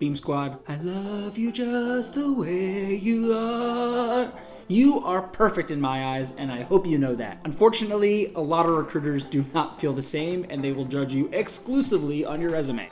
Beam Squad, I love you just the way you are. You are perfect in my eyes, and I hope you know that. Unfortunately, a lot of recruiters do not feel the same, and they will judge you exclusively on your resume.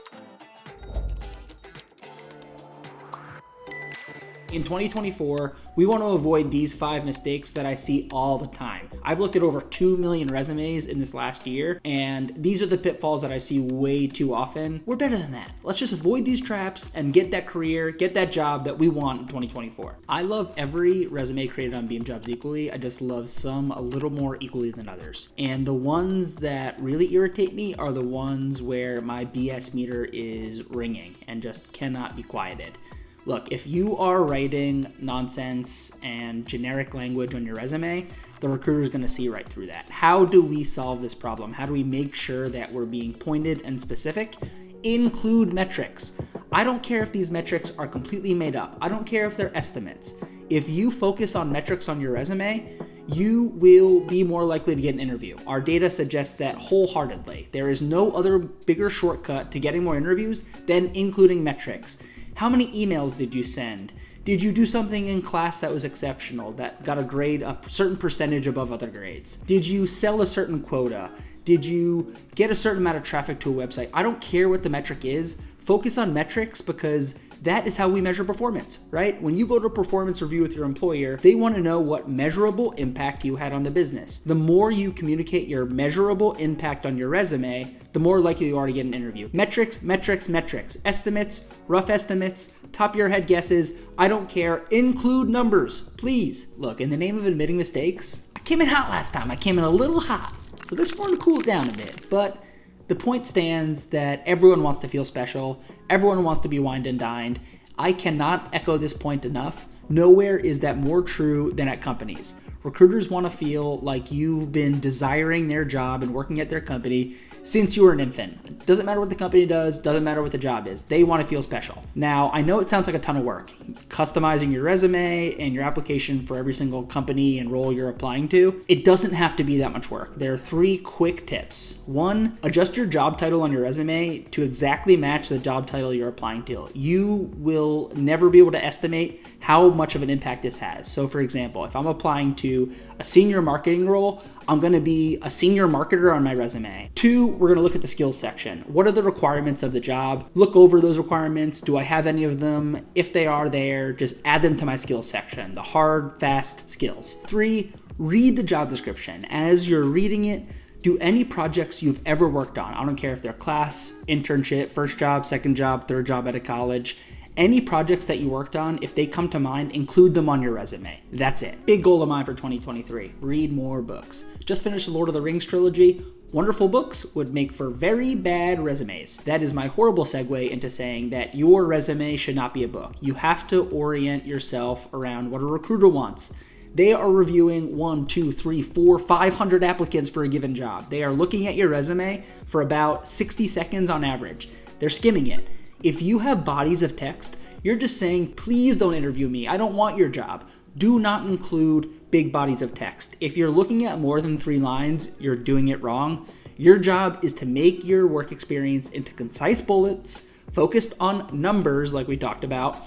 In 2024, we want to avoid these 5 mistakes that I see all the time. I've looked at over 2 million resumes in this last year, and these are the pitfalls that I see way too often. We're better than that. Let's just avoid these traps and get that career, get that job that we want in 2024. I love every resume created on Beam Jobs equally. I just love some a little more equally than others. And the ones that really irritate me are the ones where my BS meter is ringing and just cannot be quieted. Look, if you are writing nonsense and generic language on your resume, the recruiter is going to see right through that. How do we solve this problem? How do we make sure that we're being pointed and specific? Include metrics. I don't care if these metrics are completely made up. I don't care if they're estimates. If you focus on metrics on your resume, you will be more likely to get an interview. Our data suggests that wholeheartedly. There is no other bigger shortcut to getting more interviews than including metrics. How many emails did you send? Did you do something in class that was exceptional, that got a grade a certain percentage above other grades? Did you sell a certain quota? Did you get a certain amount of traffic to a website? I don't care what the metric is. Focus on metrics because that is how we measure performance, right? When you go to a performance review with your employer, they want to know what measurable impact you had on the business. The more you communicate your measurable impact on your resume, the more likely you are to get an interview. Metrics, metrics, metrics. Estimates, rough estimates, top of your head guesses. I don't care. Include numbers, please. Look, in the name of admitting mistakes, I came in hot last time. I came in a little hot. So this one cooled down a bit, but the point stands that everyone wants to feel special. Everyone wants to be wined and dined. I cannot echo this point enough. Nowhere is that more true than at companies. Recruiters want to feel like you've been desiring their job and working at their company since you were an infant. It doesn't matter what the company does, doesn't matter what the job is. They want to feel special. Now, I know it sounds like a ton of work, customizing your resume and your application for every single company and role you're applying to. It doesn't have to be that much work. There are 3 quick tips. 1, adjust your job title on your resume to exactly match the job title you're applying to. You will never be able to estimate how much of an impact this has. So for example, if I'm applying to a senior marketing role, I'm going to be a senior marketer on my resume. 2, we're going to look at the skills section. What are the requirements of the job? Look over those requirements. Do I have any of them? If they are there, just add them to my skills section, the hard, fast skills. 3, read the job description. As you're reading it, do any projects you've ever worked on. I don't care if they're class, internship, first job, second job, third job at a college. Any projects that you worked on, if they come to mind, include them on your resume. That's it. Big goal of mine for 2023, read more books. Just finished the Lord of the Rings trilogy. Wonderful books would make for very bad resumes. That is my horrible segue into saying that your resume should not be a book. You have to orient yourself around what a recruiter wants. They are reviewing 1, 2, 3, 4, 500 applicants for a given job. They are looking at your resume for about 60 seconds on average. They're skimming it. If you have bodies of text, you're just saying, please don't interview me. I don't want your job. Do not include big bodies of text. If you're looking at more than 3 lines, you're doing it wrong. Your job is to make your work experience into concise bullets, focused on numbers like we talked about,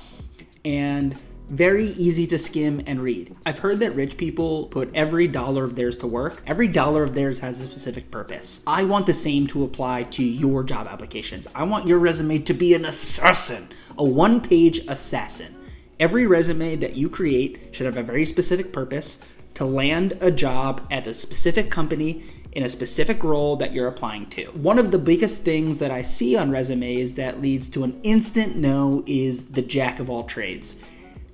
and very easy to skim and read. I've heard that rich people put every dollar of theirs to work. Every dollar of theirs has a specific purpose. I want the same to apply to your job applications. I want your resume to be an assassin, a 1-page assassin. Every resume that you create should have a very specific purpose to land a job at a specific company in a specific role that you're applying to. One of the biggest things that I see on resumes that leads to an instant no is the jack of all trades.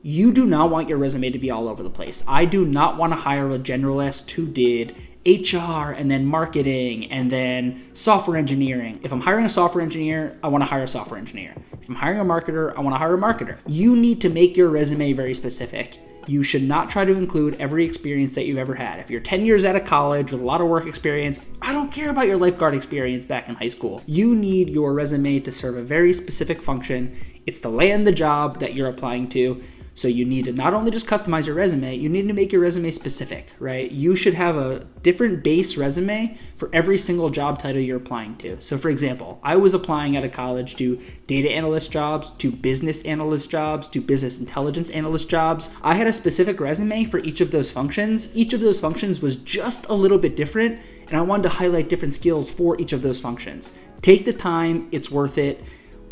You do not want your resume to be all over the place. I do not want to hire a generalist who did HR and then marketing and then software engineering. If I'm hiring a software engineer, I want to hire a software engineer. If I'm hiring a marketer, I want to hire a marketer. You need to make your resume very specific. You should not try to include every experience that you've ever had. If you're 10 years out of college with a lot of work experience, I don't care about your lifeguard experience back in high school. You need your resume to serve a very specific function. It's to land the job that you're applying to. So you need to not only just customize your resume, you need to make your resume specific, right? You should have a different base resume for every single job title you're applying to. So for example, I was applying out of college to data analyst jobs, to business analyst jobs, to business intelligence analyst jobs. I had a specific resume for each of those functions. Each of those functions was just a little bit different, and I wanted to highlight different skills for each of those functions. Take the time, it's worth it.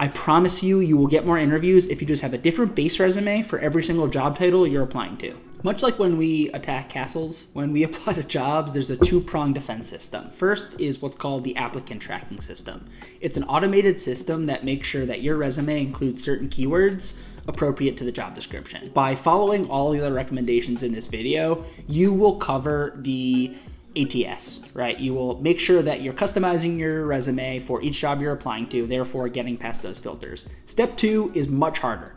I promise you, you will get more interviews if you just have a different base resume for every single job title you're applying to. Much like when we attack castles, when we apply to jobs, there's a two-pronged defense system. First is what's called the applicant tracking system. It's an automated system that makes sure that your resume includes certain keywords appropriate to the job description. By following all the other recommendations in this video, you will cover the ATS, right? You will make sure that you're customizing your resume for each job you're applying to, therefore getting past those filters. Step 2 is much harder.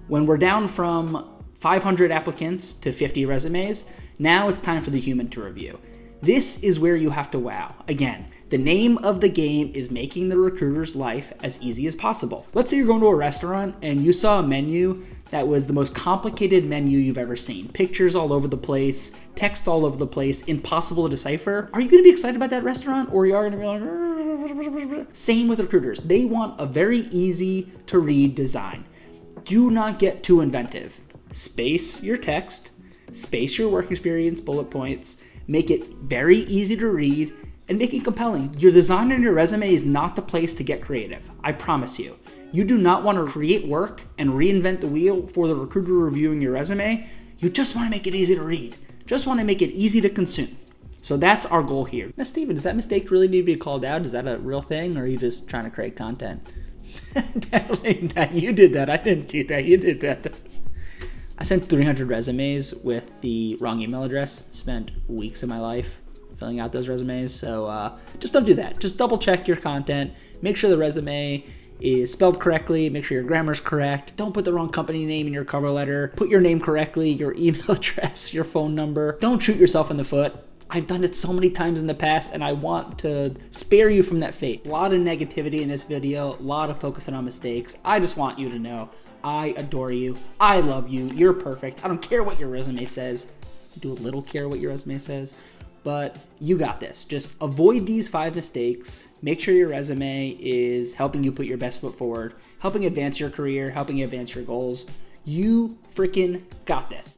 When we're down from 500 applicants to 50 resumes, now it's time for the human to review. This is where you have to wow. Again, the name of the game is making the recruiter's life as easy as possible. Let's say you're going to a restaurant and you saw a menu that was the most complicated menu you've ever seen. Pictures all over the place, text all over the place, impossible to decipher. Are you gonna be excited about that restaurant, or are you gonna be like, same with recruiters. They want a very easy to read design. Do not get too inventive. Space your text, space your work experience bullet points, make it very easy to read, and make it compelling. Your design on your resume is not the place to get creative. I promise you. You do not want to create work and reinvent the wheel for the recruiter reviewing your resume. You just want to make it easy to read. Just want to make it easy to consume. So that's our goal here. Now, Steven, does that mistake really need to be called out? Is that a real thing, or are you just trying to create content? You did that. I didn't do that. You did that. I sent 300 resumes with the wrong email address. Spent weeks of my life filling out those resumes. So just don't do that. Just double check your content. Make sure the resume is spelled correctly. Make sure your grammar's correct. Don't put the wrong company name in your cover letter. Put your name correctly, your email address, your phone number. Don't shoot yourself in the foot. I've done it so many times in the past, and I want to spare you from that fate. A lot of negativity in this video, a lot of focusing on mistakes. I just want you to know I adore you. I love you. You're perfect. I don't care what your resume says. I do a little care what your resume says. But you got this. Just avoid these 5 mistakes. Make sure your resume is helping you put your best foot forward, helping advance your career, helping you advance your goals. You freaking got this.